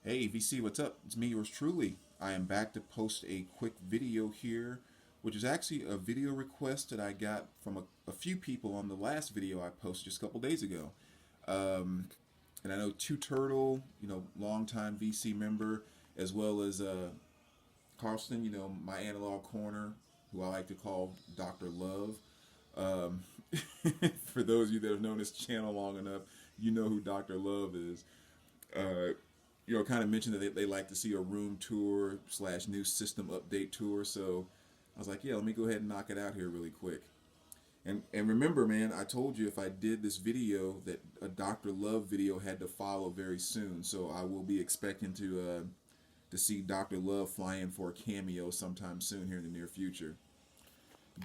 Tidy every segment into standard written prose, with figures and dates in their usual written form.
Hey VC, what's up? It's me, yours truly. I am back to post a quick video here, which is actually a video request that I got from a few people on the last video I posted just a couple days ago. Um, and I know Two Turtle, longtime VC member, as well as Carlston, my analog corner, who I like to call Dr. Love. Um, for those of you that have known this channel long enough, you know who Dr. Love is. Uh, kind of mentioned that they like to see a room tour slash new system update tour. So I was like, yeah, let me go ahead and knock it out here really quick. And remember, man, I told you if I did this video that a Dr. Love video had to follow very soon. So I will be expecting to see Dr. Love fly in for a cameo sometime soon here in the near future.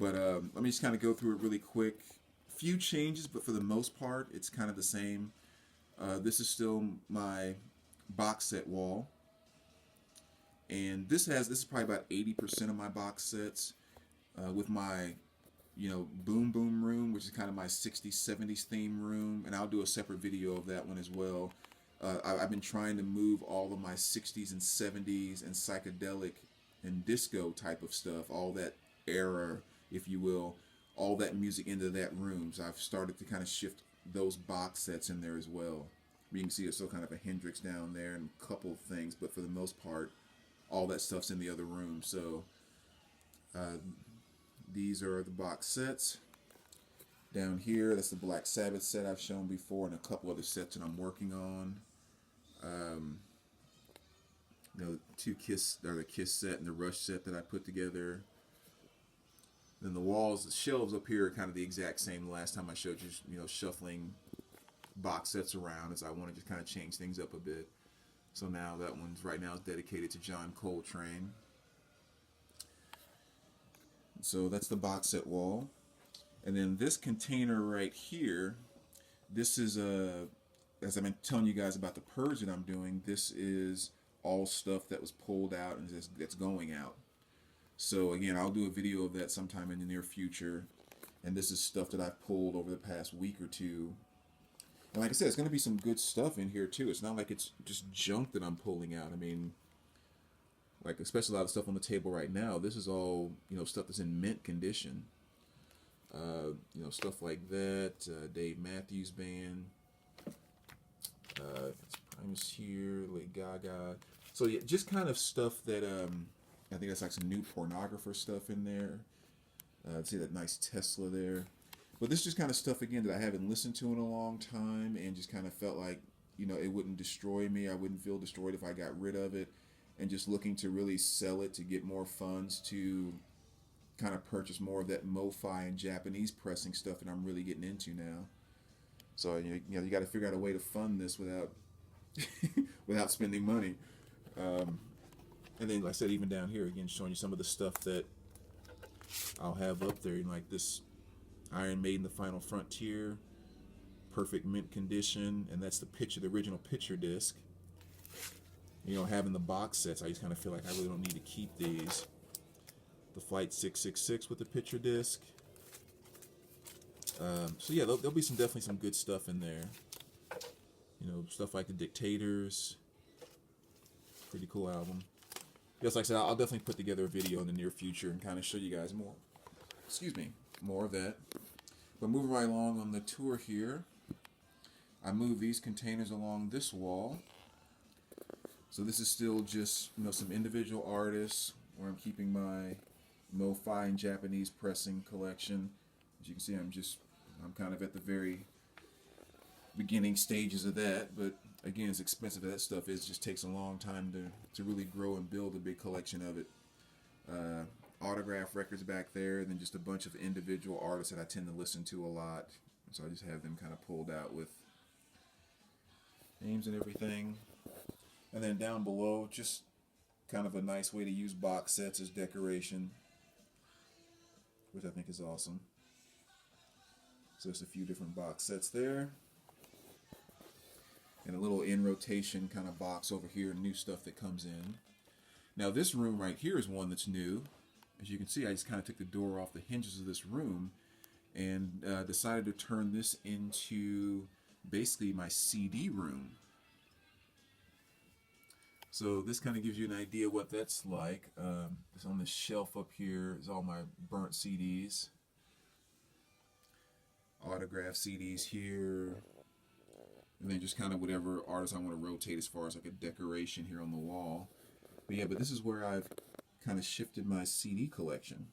But let me just kind of go through it really quick. Few changes, but for the most part, it's kind of the same. This is still my box set wall, and this is probably about 80% of my box sets, with my boom boom room, which is kind of my 60s 70s theme room, and I'll do a separate video of that one as well. I've been trying to move all of my 60s and 70s and psychedelic and disco type of stuff, all that era, if you will, all that music into that room. So I've started to kind of shift those box sets in there as well. You can see it's still kind of a Hendrix down there and a couple of things, but for the most part, all that stuff's in the other room. So these are the box sets. Down here, that's the Black Sabbath set I've shown before, and a couple other sets that I'm working on. Two Kiss, or the Kiss set and the Rush set that I put together. Then the walls, the shelves up here are kind of the exact same. The last time I showed you, shuffling box sets around, as I want to just kind of change things up a bit. So now that one's right now is dedicated to John Coltrane. So that's the box set wall. And then this container right here, this is as I've been telling you guys about the purge that I'm doing, this is all stuff that was pulled out and that's going out. So again, I'll do a video of that sometime in the near future. And this is stuff that I've pulled over the past week or two. And like I said, it's going to be some good stuff in here too. It's not like it's just junk that I'm pulling out. I mean, like especially a lot of stuff on the table right now. This is all stuff that's in mint condition. Stuff like that. Dave Matthews Band. Primus here. Lady Gaga. So yeah, just kind of stuff that I think that's like some new pornographer stuff in there. See that nice Tesla there. But this is just kind of stuff, again, that I haven't listened to in a long time and just kind of felt like, it wouldn't destroy me. I wouldn't feel destroyed if I got rid of it. And just looking to really sell it to get more funds to kind of purchase more of that MoFi and Japanese pressing stuff that I'm really getting into now. So, you got to figure out a way to fund this without without spending money. And then, like I said, even down here, again, showing you some of the stuff that I'll have up there, like this Iron Maiden, The Final Frontier, perfect mint condition, and that's the original picture disc. Having the box sets, I just kind of feel like I really don't need to keep these. The Flight 666 with the picture disc. So yeah, there'll be definitely some good stuff in there. Stuff like The Dictators. Pretty cool album. Yes, like I said, I'll definitely put together a video in the near future and kind of show you guys more. More of that. But moving right along on the tour here, I moved these containers along this wall. So this is still just some individual artists where I'm keeping my MoFi and Japanese pressing collection. As you can see, I'm kind of at the very beginning stages of that. But again, as expensive as that stuff is, it just takes a long time to really grow and build a big collection of it. Autograph records back there, and then just a bunch of individual artists that I tend to listen to a lot. So I just have them kind of pulled out with names and everything. And then down below, just kind of a nice way to use box sets as decoration, which I think is awesome. So there's a few different box sets there. And a little in rotation kind of box over here, new stuff that comes in. Now this room right here is one that's new. As you can see, I just kind of took the door off the hinges of this room and decided to turn this into basically my CD room. So this kind of gives you an idea what that's like. It's on the shelf up here is all my burnt CDs, autograph CDs here, and then just kind of whatever artists I want to rotate as far as like a decoration here on the wall. But yeah, but this is where I've kind of shifted my CD collection.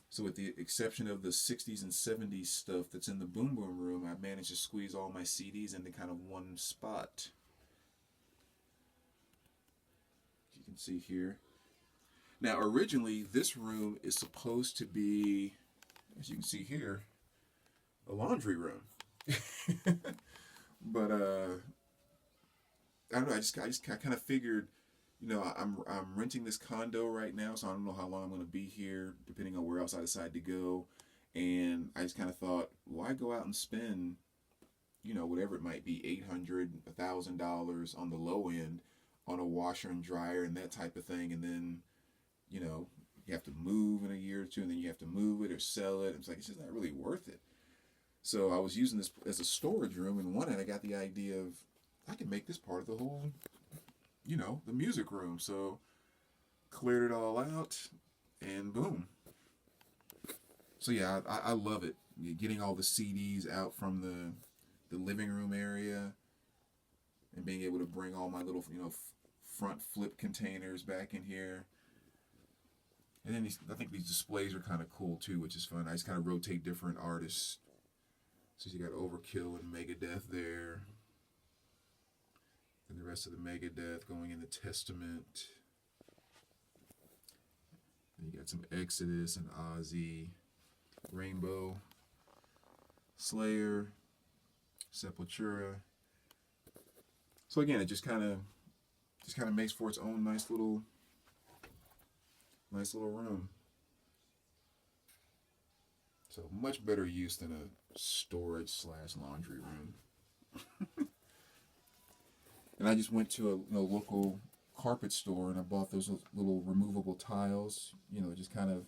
So with the exception of the 60s and 70s stuff that's in the Boom Boom room, I've managed to squeeze all my CDs into kind of one spot. As you can see here. Now originally this room is supposed to be, as you can see here, a laundry room. But I don't know, I kind of figured, you know, I'm renting this condo right now, so I don't know how long I'm going to be here, depending on where else I decide to go. And I just kind of thought, why go out and spend, you know, whatever it might be, $800, $1,000 on the low end on a washer and dryer and that type of thing, and then, you know, you have to move in a year or two, and then you have to move it or sell it. It's like, it's just not really worth it. So I was using this as a storage room, and one night I got the idea of, I can make this part of the whole, you know, the music room. So cleared it all out, and boom. So yeah, I love it. Getting all the CDs out from the living room area, and being able to bring all my little, you know, front flip containers back in here. And then I think these displays are kind of cool too, which is fun. I just kind of rotate different artists. So you got Overkill and Megadeth there. And the rest of the Megadeth going into Testament. And you got some Exodus and Ozzy, Rainbow, Slayer, Sepultura. So again, it just kind of makes for its own nice little room. So much better use than a storage/laundry room. And I just went to a local carpet store, and I bought those little removable tiles. You know, just kind of,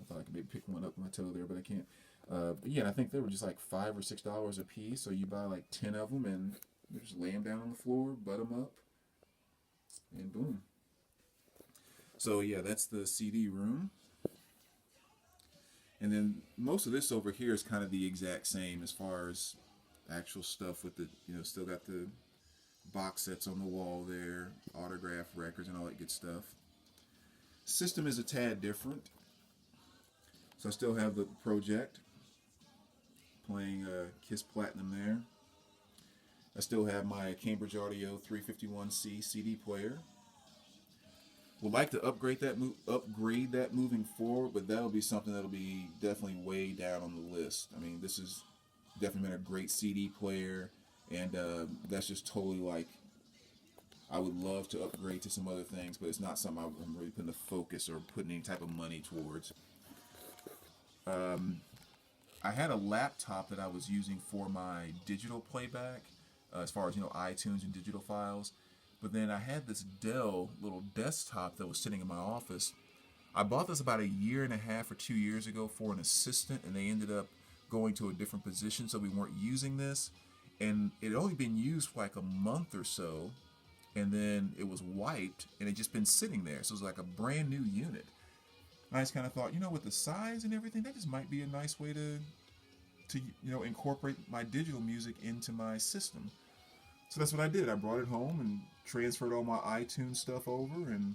I thought I could maybe pick one up with my toe there, but I can't. But yeah, I think they were just like $5 or $6 a piece. So you buy like 10 of them, and you just lay them down on the floor, butt them up, and boom. So yeah, that's the CD room. And then most of this over here is kind of the exact same as far as actual stuff with the, you know, still got the box sets on the wall there, autograph records and all that good stuff. System is a tad different. So I still have the Project playing Kiss Platinum there. I still have my Cambridge Audio 351C CD player. Would like to upgrade that moving forward, but that'll be something that'll be definitely way down on the list. I mean, this has definitely been a great CD player, and that's just totally like, I would love to upgrade to some other things, but it's not something I'm really putting the focus or putting any type of money towards. I had a laptop that I was using for my digital playback, as far as, you know, iTunes and digital files. But then I had this Dell little desktop that was sitting in my office. I bought this about 1.5 years or 2 years ago for an assistant, and they ended up going to a different position, so we weren't using this. And it had only been used for like a month or so, and then it was wiped, and it had just been sitting there. So it was like a brand new unit. And I just kind of thought, you know, with the size and everything, that just might be a nice way to you know, incorporate my digital music into my system. So that's what I did. I brought it home and transferred all my iTunes stuff over, and,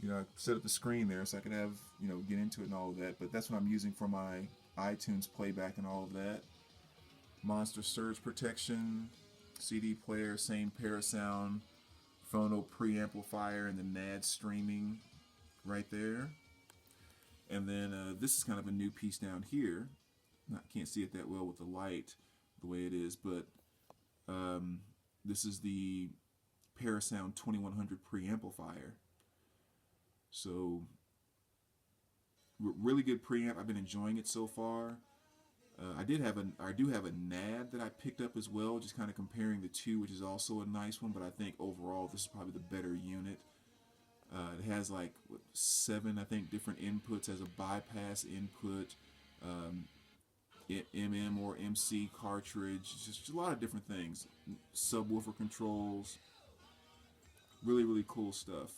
you know, I set up the screen there so I could have, you know, get into it and all of that. But that's what I'm using for my iTunes playback and all of that. Monster surge protection, CD player, same Parasound, phono preamplifier, and the NAD streaming right there. And then this is kind of a new piece down here. I can't see it that well with the light the way it is, but this is the Parasound 2100 preamplifier. So really good preamp. I've been enjoying it so far. I do have a NAD that I picked up as well, just kind of comparing the two, which is also a nice one. But I think overall this is probably the better unit. It has like 7, I think, different inputs as a bypass input. MM or MC cartridge, just a lot of different things. Subwoofer controls, really cool stuff.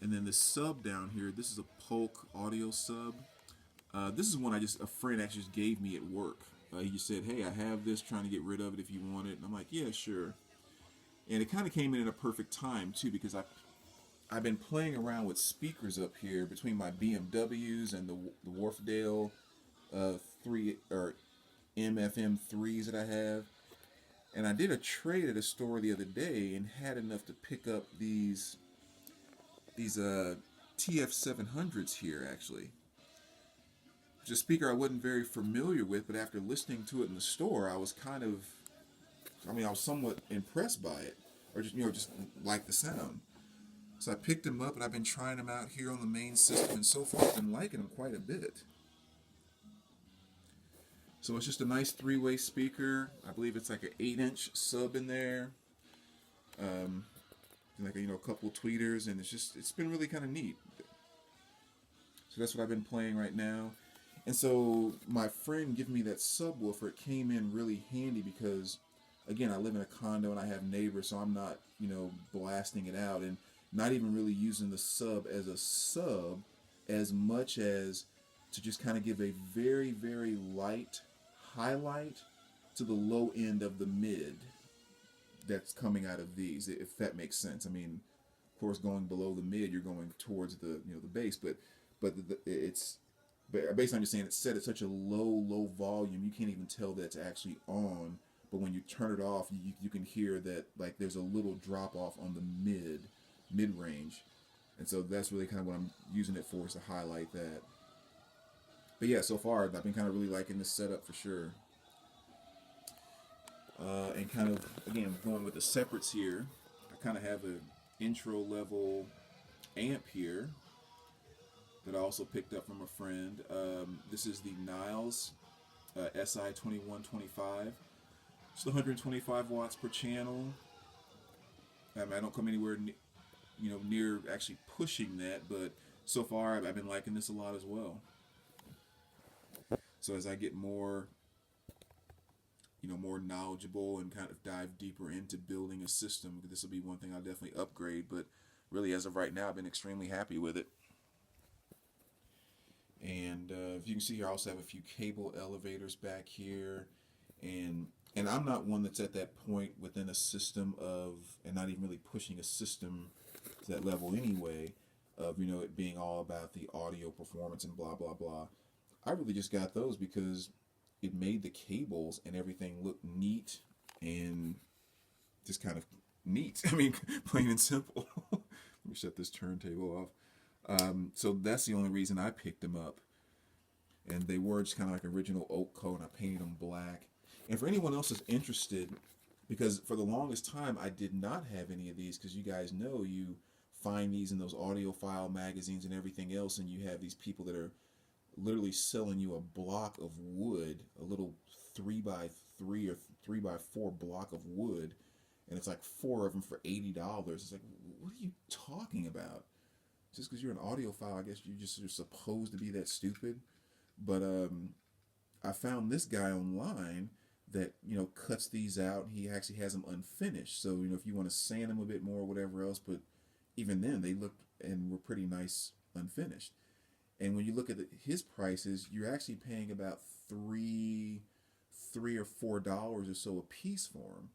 And then the sub down here, this is a Polk Audio Sub. This is one a friend actually just gave me at work. He just said, hey, I have this, trying to get rid of it if you want it. And I'm like, yeah, sure. And it kind of came in at a perfect time too, because I've been playing around with speakers up here between my BMWs and the Wharfdale 3 or MFM3s that I have. And I did a trade at a store the other day and had enough to pick up these TF700s here, actually. It's a speaker I wasn't very familiar with, but after listening to it in the store, I was I was somewhat impressed by it, or just like the sound. So I picked them up, and I've been trying them out here on the main system, and so far I've been liking them quite a bit. So it's just a nice three-way speaker. I believe it's like an 8-inch sub in there. Like a couple of tweeters, and it's been really kind of neat. So that's what I've been playing right now. And so my friend giving me that subwoofer, it came in really handy because, again, I live in a condo and I have neighbors, so I'm not, blasting it out and not even really using the sub as a sub as much as to just kind of give a very light highlight to the low end of the mid that's coming out of these, if that makes sense. I mean, of course, going below the mid, you're going towards the the bass, but it's based on just saying it's set at such a low volume, you can't even tell that it's actually on. But when you turn it off, you can hear that like there's a little drop off on the mid range, and so that's really kind of what I'm using it for, is to highlight that. But yeah, so far I've been kind of really liking this setup for sure. And kind of, again, going with the separates here, I kind of have an intro level amp here that I also picked up from a friend. This is the Niles SI2125. It's 125 watts per channel. I don't come anywhere near actually pushing that, but so far I've been liking this a lot as well. So as I get more more knowledgeable and kind of dive deeper into building a system, this will be one thing I'll definitely upgrade, but really as of right now I've been extremely happy with it. And if you can see here, I also have a few cable elevators back here, and I'm not one that's at that point within a system of, and not even really pushing a system to that level anyway, of it being all about the audio performance and blah blah blah. I really just got those because it made the cables and everything look neat and just kind of neat. I mean, plain and simple. Let me shut this turntable off. So that's the only reason I picked them up. And they were just kind of like original oak coat, and I painted them black. And for anyone else that's interested, because for the longest time I did not have any of these, because you guys know you find these in those audiophile magazines and everything else, and you have these people that are literally selling you a block of wood, a little 3x3 or 3x4 block of wood, and it's like 4 of them for $80. It's like, what are you talking about? Just because you're an audiophile, I guess you're supposed to be that stupid. But I found this guy online that cuts these out. He actually has them unfinished, so if you want to sand them a bit more or whatever else, but even then they looked and were pretty nice unfinished. And when you look at his prices, you're actually paying about $3 or $4 or so a piece for them.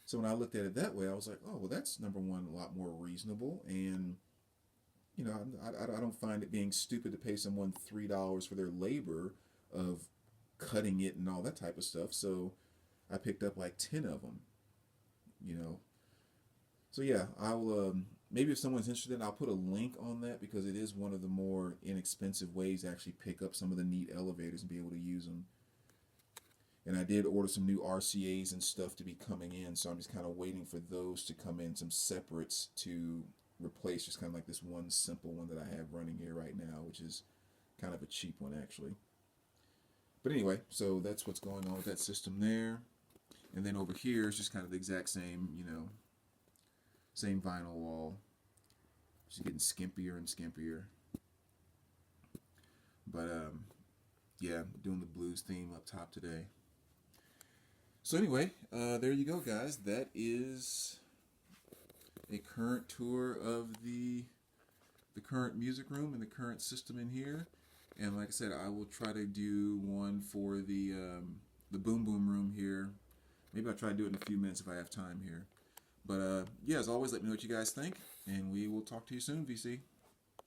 So when I looked at it that way, I was like, oh, well, that's number one, a lot more reasonable. And I don't find it being stupid to pay someone $3 for their labor of cutting it and all that type of stuff. So I picked up like 10 of them. So yeah, I'll maybe if someone's interested, I'll put a link on that, because it is one of the more inexpensive ways to actually pick up some of the neat elevators and be able to use them. And I did order some new RCAs and stuff to be coming in, so I'm just kind of waiting for those to come in, some separates to replace just kind of like this one simple one that I have running here right now, which is kind of a cheap one actually. But anyway, so that's what's going on with that system there. And then over here is just kind of the exact same, same vinyl wall. Just getting skimpier and skimpier. But Yeah, doing the blues theme up top today. So anyway, there you go, guys. That is a current tour of the current music room and the current system in here. And like I said, I will try to do one for the boom boom room here. Maybe I'll try to do it in a few minutes if I have time here. But yeah, as always, let me know what you guys think, and we will talk to you soon, VC.